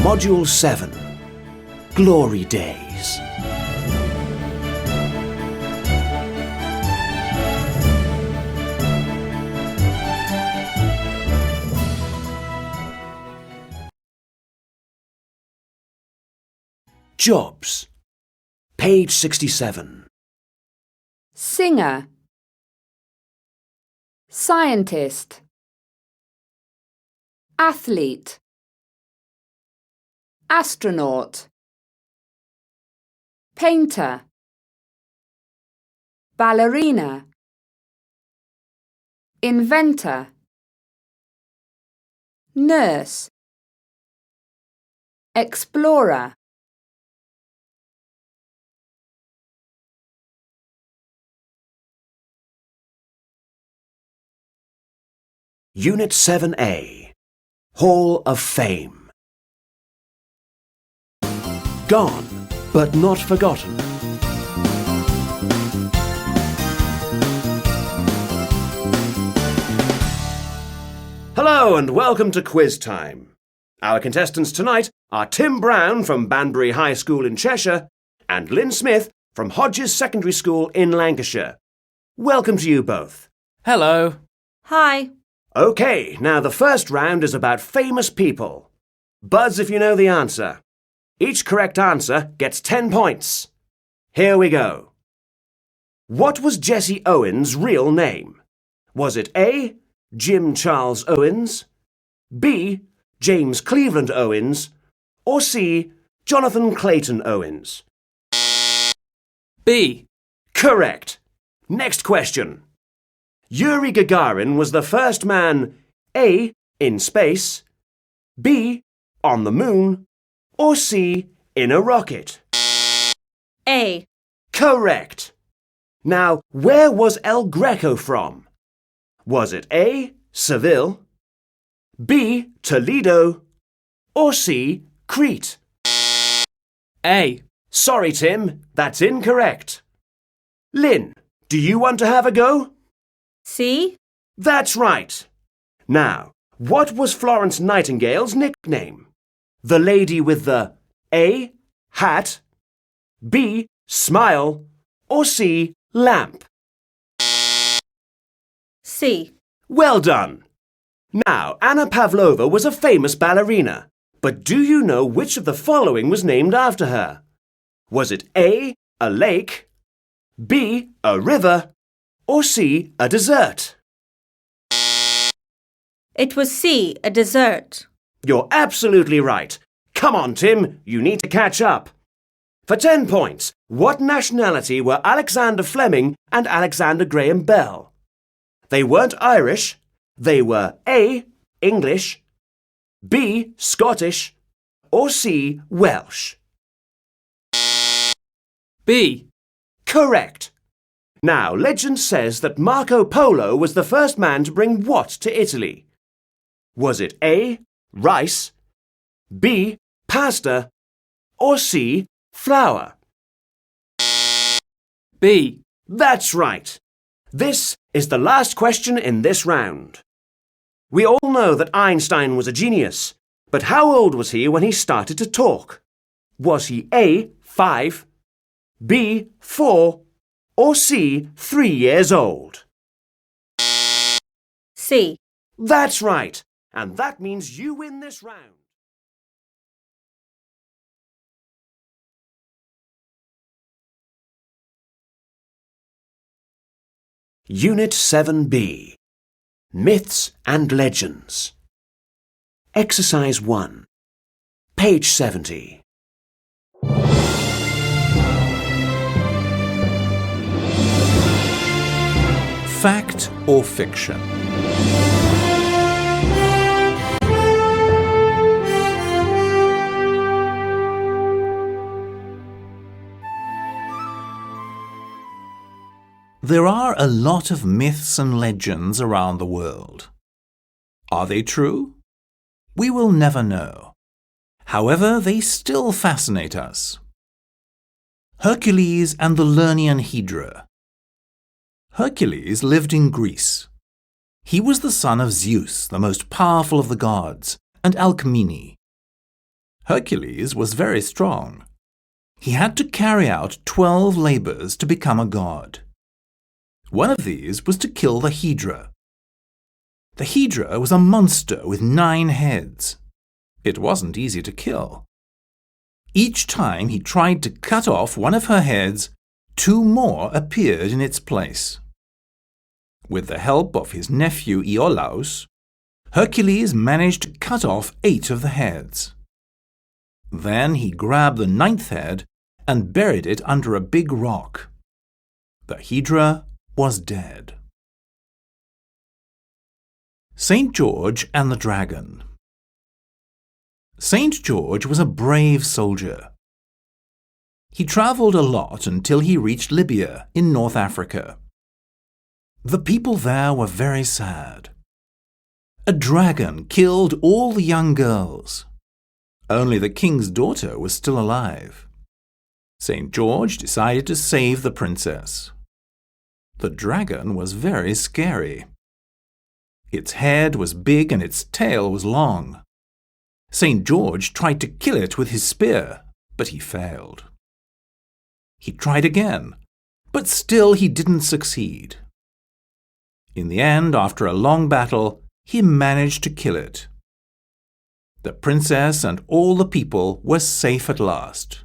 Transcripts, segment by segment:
Module 7, Glory Days. Jobs. Page 67. Singer, scientist, athlete, astronaut, painter, ballerina, inventor, nurse, explorer. Unit 7A, Hall of Fame. Gone, but not forgotten. Hello and welcome to Quiz Time. Our contestants tonight are Tim Brown from Banbury High School in Cheshire and Lynn Smith from Hodges Secondary School in Lancashire. Welcome to you both. Hello. Hi. OK, now the first round is about famous people. Buzz if you know the answer. Each correct answer gets 10 points. Here we go. What was Jesse Owens' real name? Was it A. Jim Charles Owens, B. James Cleveland Owens, or C. Jonathan Clayton Owens? B. Correct. Next question. Yuri Gagarin was the first man A. in space, B. on the moon, or C. in a rocket? A. Correct. Now, where was El Greco from? Was it A. Seville, B. Toledo, or C. Crete? A. Sorry, Tim, that's incorrect. Lynn, do you want to have a go? C. That's right. Now, what was Florence Nightingale's nickname? The lady with the A. hat, B. smile, or C. lamp? C. Well done. Now, Anna Pavlova was a famous ballerina, but do you know which of the following was named after her? Was it A. a lake, B. a river, or C. a dessert? It was C. A dessert. You're absolutely right. Come on, Tim, you need to catch up. For 10 points, what nationality were Alexander Fleming and Alexander Graham Bell? They weren't Irish. They were A. English, B. Scottish, or C. Welsh? B. Correct. Now, legend says that Marco Polo was the first man to bring what to Italy? Was it A. rice, B. pasta, or C. flour? B. That's right. This is the last question in this round. We all know that Einstein was a genius, but how old was he when he started to talk? Was he A. 5, B. 4, or C. 3 years old? C. That's right, and that means you win this round. Unit 7B, Myths and Legends. Exercise 1, page 70. Fact or fiction? There are a lot of myths and legends around the world. Are they true? We will never know. However, they still fascinate us. Hercules and the Lernaean Hydra. Hercules lived in Greece. He was the son of Zeus, the most powerful of the gods, and Alcmene. Hercules was very strong. He had to carry out 12 labors to become a god. One of these was to kill the Hydra. The Hydra was a monster with 9 heads. It wasn't easy to kill. Each time he tried to cut off one of her heads, 2 more appeared in its place. With the help of his nephew Iolaus, Hercules managed to cut off 8 of the heads. Then he grabbed the 9th head and buried it under a big rock. The Hydra was dead. St. George and the Dragon. St. George was a brave soldier. He travelled a lot until he reached Libya in North Africa. The people there were very sad. A dragon killed all the young girls. Only the king's daughter was still alive. St. George decided to save the princess. The dragon was very scary. Its head was big and its tail was long. St. George tried to kill it with his spear, but he failed. He tried again, but still he didn't succeed. In the end, after a long battle, he managed to kill it. The princess and all the people were safe at last.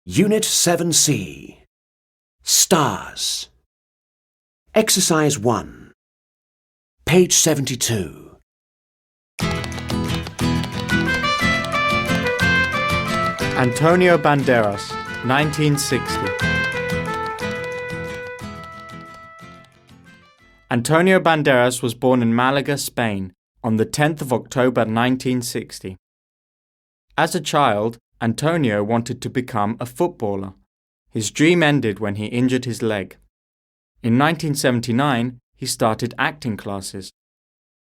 Unit 7C. Stars. Exercise 1. Page 72. Antonio Banderas, 1960. Antonio Banderas was born in Malaga, Spain, on the 10th of October 1960. As a child, Antonio wanted to become a footballer. His dream ended when he injured his leg. In 1979, he started acting classes.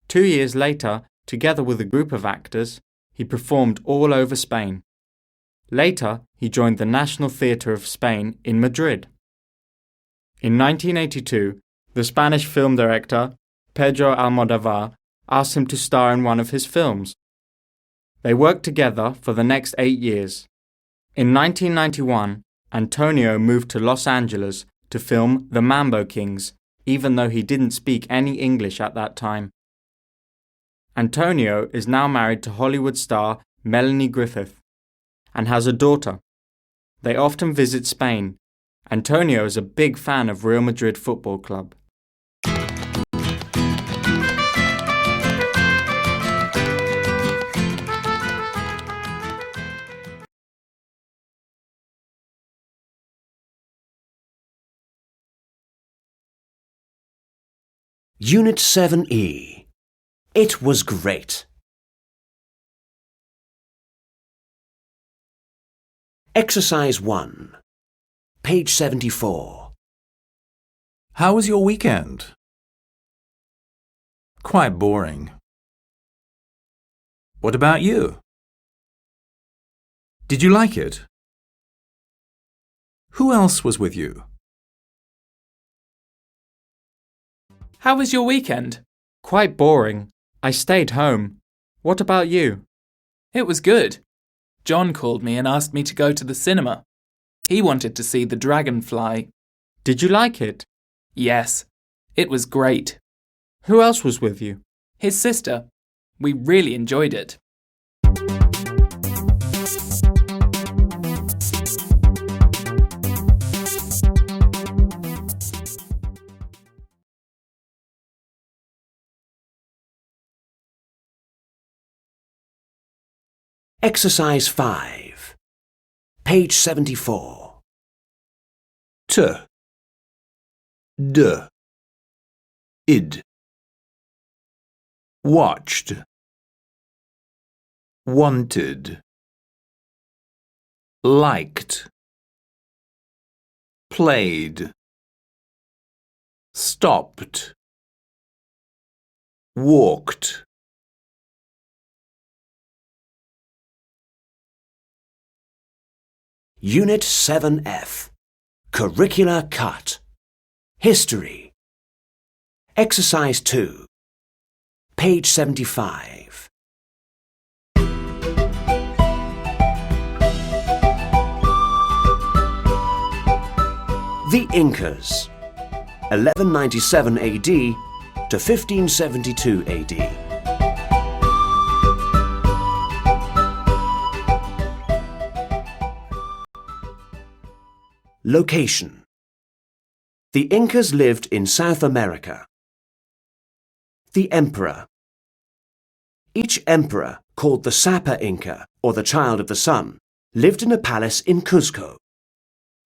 2 years later, together with a group of actors, he performed all over Spain. Later, he joined the National Theatre of Spain in Madrid. In 1982, the Spanish film director, Pedro Almodóvar, asked him to star in one of his films. They worked together for the next 8 years. In 1991, Antonio moved to Los Angeles to film The Mambo Kings, even though he didn't speak any English at that time. Antonio is now married to Hollywood star Melanie Griffith and has a daughter. They often visit Spain. Antonio is a big fan of Real Madrid Football Club. Unit 7E. It was great. Exercise 1. Page 74. How was your weekend? Quite boring. What about you? Did you like it? Who else was with you? How was your weekend? Quite boring. I stayed home. What about you? It was good. John called me and asked me to go to the cinema. He wanted to see The Dragonfly. Did you like it? Yes, it was great. Who else was with you? His sister. We really enjoyed it. Exercise 5. Page 74. T. D. Id. Watched. Wanted. Liked. Played. Stopped. Walked. Unit 7F. Curricular Cut. History. Exercise 2. Page 75. The Incas. 1197 AD to 1572 AD. Location. The Incas lived in South America. The Emperor. Each emperor, called the Sapa Inca, or the Child of the Sun, lived in a palace in Cuzco.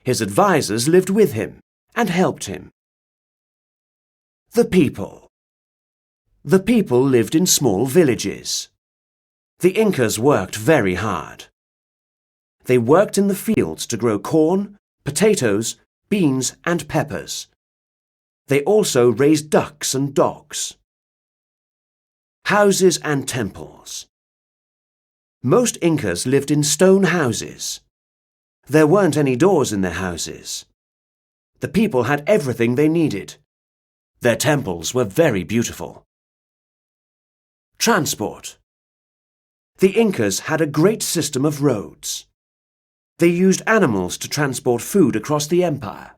His advisors lived with him and helped him. The people. The people lived in small villages. The Incas worked very hard. They worked in the fields to grow corn, potatoes, beans and peppers. They also raised ducks and dogs. Houses and temples. Most Incas lived in stone houses. There weren't any doors in their houses. The people had everything they needed. Their temples were very beautiful. Transport. The Incas had a great system of roads. They used animals to transport food across the empire.